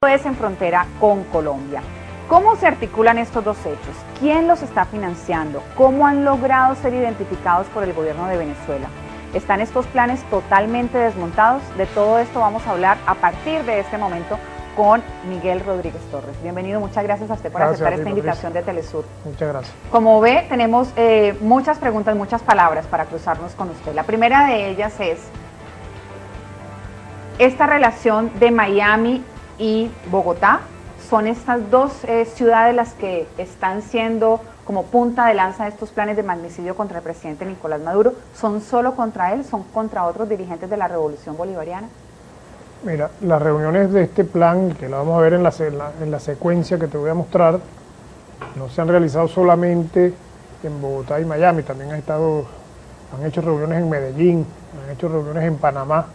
Es en frontera con Colombia. ¿Cómo se articulan estos dos hechos? ¿Quién los está financiando? ¿Cómo han logrado ser identificados por el gobierno de Venezuela? ¿Están estos planes totalmente desmontados? De todo esto vamos a hablar a partir de este momento con Miguel Rodríguez Torres. Bienvenido, muchas gracias a usted por aceptar esta invitación de Telesur. Muchas gracias. Como ve, tenemos muchas preguntas, muchas palabras para cruzarnos con usted. La primera de ellas es esta relación de Miami y Bogotá. Son estas dos ciudades las que están siendo como punta de lanza de estos planes de magnicidio contra el presidente Nicolás Maduro. ¿Son solo contra él? ¿Son contra otros dirigentes de la Revolución Bolivariana? Mira, las reuniones de este plan, que la vamos a ver en la secuencia que te voy a mostrar, no se han realizado solamente en Bogotá y Miami, también han hecho reuniones en Medellín, han hecho reuniones en Panamá,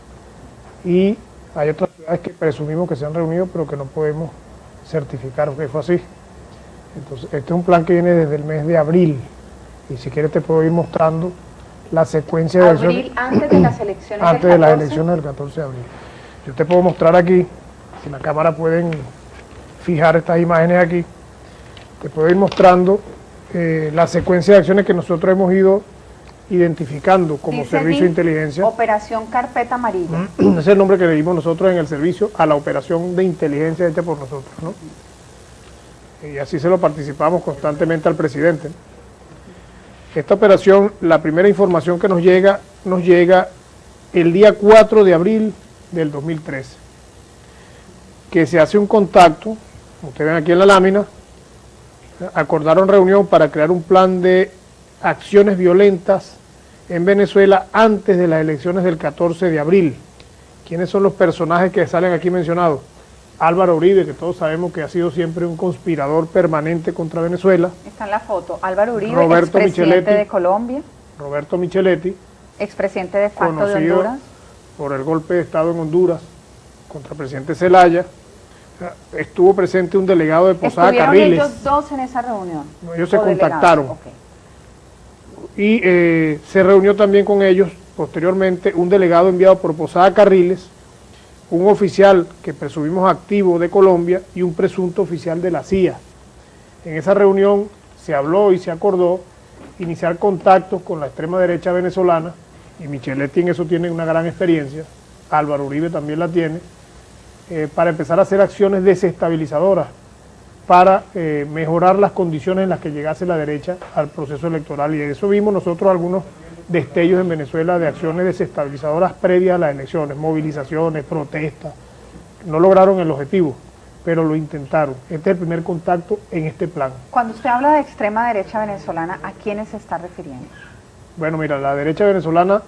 y hay otras ciudades que presumimos que se han reunido, pero que no podemos certificar que fue así. Entonces, este es un plan que viene desde el mes de abril, y si quieres te puedo ir mostrando la secuencia de abril, antes de las elecciones antes de las elecciones del 14 de abril. Yo te puedo mostrar aquí, si la cámara pueden fijar estas imágenes aquí, te puedo ir mostrando la secuencia de acciones que nosotros hemos ido identificando como servicio de inteligencia. Operación Carpeta Amarilla. Ese es el nombre que le dimos nosotros en el servicio a la operación de inteligencia hecha por nosotros, ¿no? Y así se lo participamos constantemente al presidente. Esta operación, la primera información que nos llega el día 4 de abril del 2013, que se hace un contacto, como ustedes ven aquí en la lámina, acordaron reunión para crear un plan de acciones violentas en Venezuela antes de las elecciones del 14 de abril. ¿Quiénes son los personajes que salen aquí mencionados? Álvaro Uribe, que todos sabemos que ha sido siempre un conspirador permanente contra Venezuela. Está en la foto. Álvaro Uribe, expresidente de Colombia. Roberto Micheletti, expresidente de facto de Honduras. Por el golpe de Estado en Honduras contra el presidente Zelaya. Estuvo presente un delegado de Posada Carriles. ¿Estuvieron ellos dos en esa reunión? No, ellos se contactaron. Okay. Y se reunió también con ellos posteriormente un delegado enviado por Posada Carriles, un oficial que presumimos activo de Colombia y un presunto oficial de la CIA. En esa reunión se habló y se acordó iniciar contactos con la extrema derecha venezolana, y Micheletti en eso tiene una gran experiencia, Álvaro Uribe también la tiene, para empezar a hacer acciones desestabilizadoras, para mejorar las condiciones en las que llegase la derecha al proceso electoral. Y en eso vimos nosotros algunos destellos en Venezuela de acciones desestabilizadoras previas a las elecciones, movilizaciones, protestas. No lograron el objetivo, pero lo intentaron. Este es el primer contacto en este plan. Cuando usted habla de extrema derecha venezolana, ¿a quiénes se está refiriendo? Bueno, mira, la derecha venezolana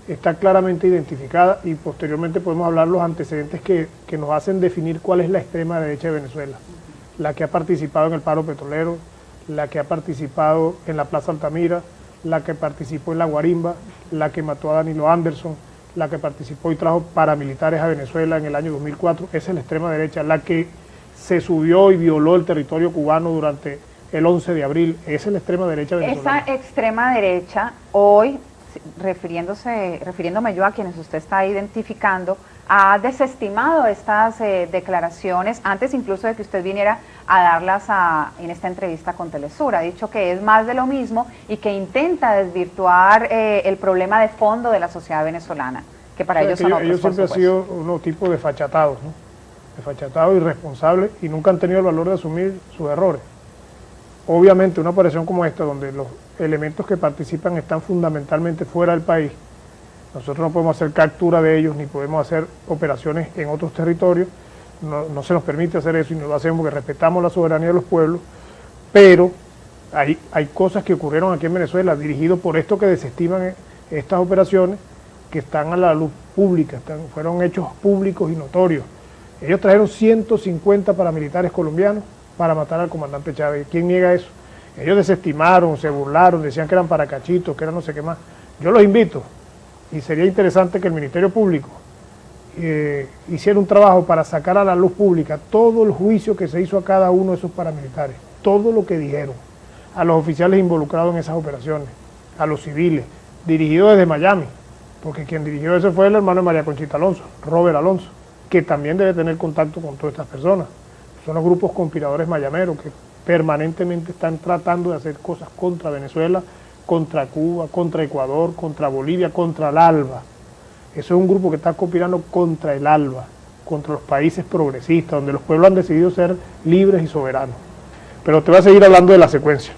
está claramente identificada y posteriormente podemos hablar los antecedentes que nos hacen definir cuál es la extrema derecha de Venezuela. La que ha participado en el paro petrolero, la que ha participado en la Plaza Altamira, la que participó en la Guarimba, la que mató a Danilo Anderson, la que participó y trajo paramilitares a Venezuela en el año 2004, esa es la extrema derecha, la que se subió y violó el territorio cubano durante el 11 de abril, esa es la extrema derecha venezolana. Esa extrema derecha, hoy, refiriéndome yo a quienes usted está identificando, ha desestimado estas declaraciones, antes incluso de que usted viniera a darlas en esta entrevista con Telesur. Ha dicho que es más de lo mismo y que intenta desvirtuar el problema de fondo de la sociedad venezolana, que para ellos son otros. Ellos siempre han sido unos tipos desfachatados, ¿no? Desfachatados, irresponsables, y nunca han tenido el valor de asumir sus errores. Obviamente una operación como esta, donde los elementos que participan están fundamentalmente fuera del país, nosotros no podemos hacer captura de ellos, ni podemos hacer operaciones en otros territorios, no se nos permite hacer eso y no lo hacemos porque respetamos la soberanía de los pueblos, pero hay cosas que ocurrieron aquí en Venezuela, dirigidos por estos que desestiman estas operaciones, que están a la luz pública, fueron hechos públicos y notorios. Ellos trajeron 150 paramilitares colombianos para matar al comandante Chávez. ¿Quién niega eso? Ellos desestimaron, se burlaron, decían que eran paracachitos, que eran no sé qué más. Yo los invito, y sería interesante que el Ministerio Público hiciera un trabajo para sacar a la luz pública todo el juicio que se hizo a cada uno de esos paramilitares, todo lo que dijeron, a los oficiales involucrados en esas operaciones, a los civiles, dirigido desde Miami, porque quien dirigió eso fue el hermano de María Conchita Alonso, Robert Alonso, que también debe tener contacto con todas estas personas. Son los grupos conspiradores mayameros que permanentemente están tratando de hacer cosas contra Venezuela, contra Cuba, contra Ecuador, contra Bolivia, contra el ALBA. Eso es un grupo que está conspirando contra el ALBA, contra los países progresistas, donde los pueblos han decidido ser libres y soberanos. Pero te voy a seguir hablando de la secuencia.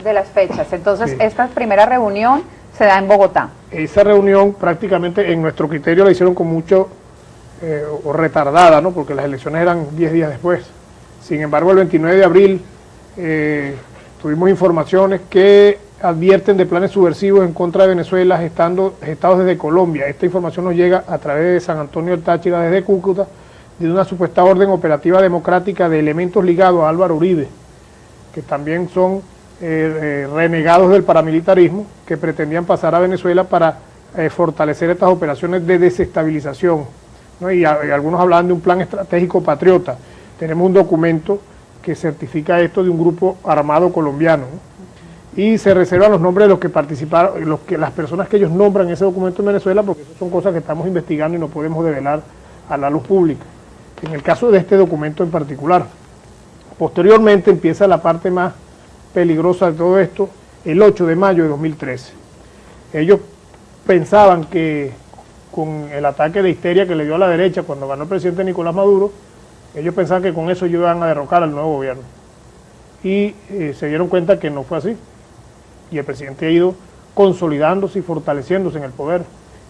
De las fechas. Entonces, Sí. esta primera reunión se da en Bogotá. Esa reunión prácticamente en nuestro criterio la hicieron con mucho, o retardada, ¿no? Porque las elecciones eran 10 días después. Sin embargo, el 29 de abril tuvimos informaciones que advierten de planes subversivos en contra de Venezuela gestados desde Colombia. Esta información nos llega a través de San Antonio del Táchira, desde Cúcuta, de una supuesta orden operativa democrática de elementos ligados a Álvaro Uribe, que también son renegados del paramilitarismo, que pretendían pasar a Venezuela para fortalecer estas operaciones de desestabilización, ¿no? Y algunos hablaban de un plan estratégico patriota. Tenemos un documento que certifica esto de un grupo armado colombiano, ¿no? Y se reservan los nombres de los que participaron, las personas que ellos nombran en ese documento en Venezuela, porque eso son cosas que estamos investigando y no podemos develar a la luz pública. En el caso de este documento en particular. Posteriormente empieza la parte más peligrosa de todo esto, el 8 de mayo de 2013. Ellos pensaban que con el ataque de histeria que le dio a la derecha cuando ganó el presidente Nicolás Maduro, ellos pensaban que con eso iban a derrocar al nuevo gobierno. Y se dieron cuenta que no fue así. Y el presidente ha ido consolidándose y fortaleciéndose en el poder.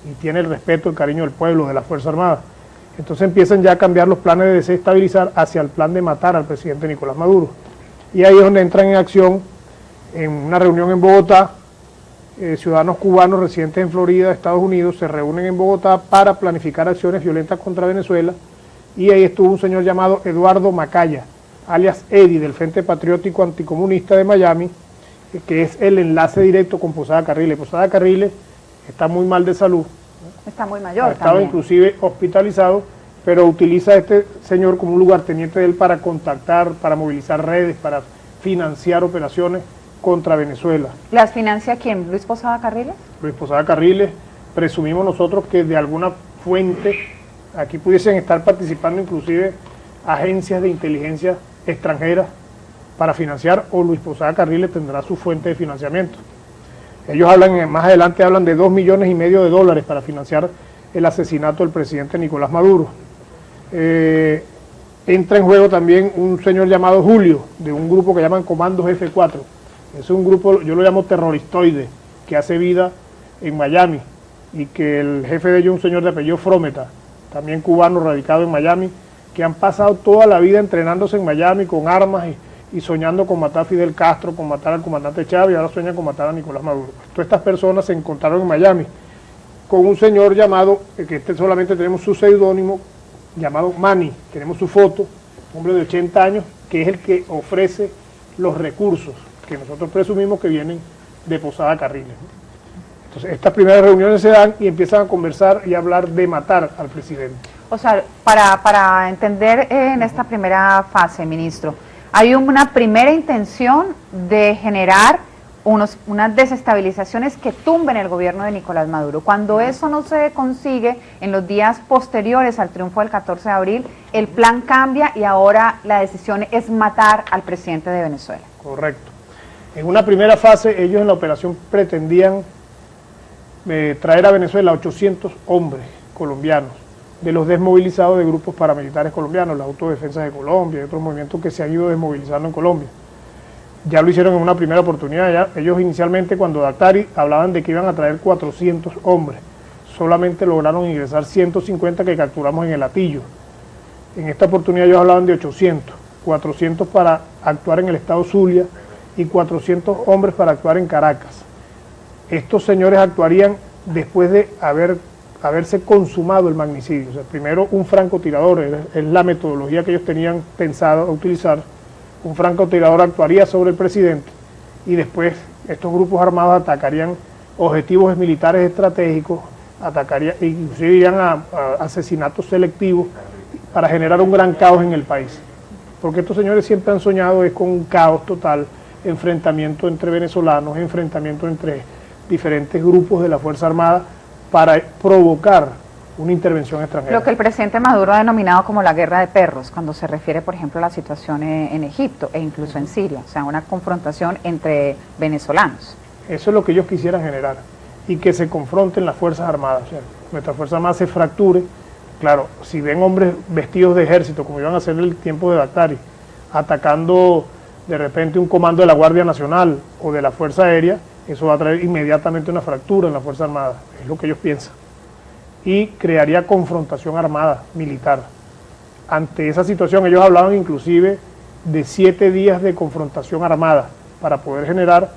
Y tiene el respeto, el cariño del pueblo, de las Fuerzas Armadas. Entonces empiezan ya a cambiar los planes de desestabilizar hacia el plan de matar al presidente Nicolás Maduro. Y ahí es donde entran en acción, en una reunión en Bogotá, ciudadanos cubanos residentes en Florida, Estados Unidos, se reúnen en Bogotá para planificar acciones violentas contra Venezuela, y ahí estuvo un señor llamado Eduardo Macaya, alias Eddie, del Frente Patriótico Anticomunista de Miami, que es el enlace directo con Posada Carriles. Posada Carriles está muy mal de salud. Está muy mayor. Estaba también inclusive hospitalizado, pero utiliza a este señor como un lugarteniente de él para contactar, para movilizar redes, para financiar operaciones contra Venezuela. ¿Las financia quién? ¿Luis Posada Carriles? Luis Posada Carriles, presumimos nosotros que de alguna fuente, aquí pudiesen estar participando inclusive agencias de inteligencia extranjeras para financiar, o Luis Posada Carriles tendrá su fuente de financiamiento. Ellos hablan, más adelante hablan de $2,5 millones para financiar el asesinato del presidente Nicolás Maduro. Entra en juego también un señor llamado Julio, de un grupo que llaman Comandos F4. Es un grupo, yo lo llamo terroristoide, que hace vida en Miami, y que el jefe de ellos es un señor de apellido Frometa, también cubano radicado en Miami, que han pasado toda la vida entrenándose en Miami con armas y soñando con matar a Fidel Castro, con matar al comandante Chávez, y ahora sueñan con matar a Nicolás Maduro. Todas estas personas se encontraron en Miami con un señor llamado, que solamente tenemos su seudónimo, llamado Manny, tenemos su foto, hombre de 80 años, que es el que ofrece los recursos que nosotros presumimos que vienen de Posada Carriles, ¿no? Entonces, estas primeras reuniones se dan y empiezan a conversar y a hablar de matar al presidente. O sea, para entender en esta primera fase, ministro, hay una primera intención de generar unas desestabilizaciones que tumben el gobierno de Nicolás Maduro. Cuando eso no se consigue en los días posteriores al triunfo del 14 de abril, el plan cambia y ahora la decisión es matar al presidente de Venezuela. Correcto. En una primera fase, ellos en la operación pretendían traer a Venezuela 800 hombres colombianos, de los desmovilizados de grupos paramilitares colombianos, las autodefensas de Colombia y otros movimientos que se han ido desmovilizando en Colombia. Ya lo hicieron en una primera oportunidad. Ya. Ellos inicialmente, cuando Daktari, hablaban de que iban a traer 400 hombres. Solamente lograron ingresar 150 que capturamos en el Hatillo. En esta oportunidad ellos hablaban de 800, 400 para actuar en el estado Zulia y 400 hombres para actuar en Caracas. Estos señores actuarían después de haberse consumado el magnicidio. O sea, primero un francotirador, es la metodología que ellos tenían pensado utilizar. Un francotirador actuaría sobre el presidente y después estos grupos armados atacarían objetivos militares estratégicos, inclusive irían a asesinatos selectivos para generar un gran caos en el país. Porque estos señores siempre han soñado es con un caos total, enfrentamiento entre venezolanos, enfrentamiento entre diferentes grupos de la Fuerza Armada para provocar una intervención extranjera. Lo que el presidente Maduro ha denominado como la guerra de perros, cuando se refiere, por ejemplo, a la situación en Egipto e incluso en Siria, o sea, una confrontación entre venezolanos. Eso es lo que ellos quisieran generar, y que se confronten las Fuerzas Armadas, o sea, nuestra Fuerza Armada se fracture. Claro, si ven hombres vestidos de ejército, como iban a hacer en el tiempo de Daktari, atacando de repente un comando de la Guardia Nacional o de la Fuerza Aérea, eso va a traer inmediatamente una fractura en la Fuerza Armada, es lo que ellos piensan. Y crearía confrontación armada, militar. Ante esa situación, ellos hablaban inclusive de 7 días de confrontación armada para poder generar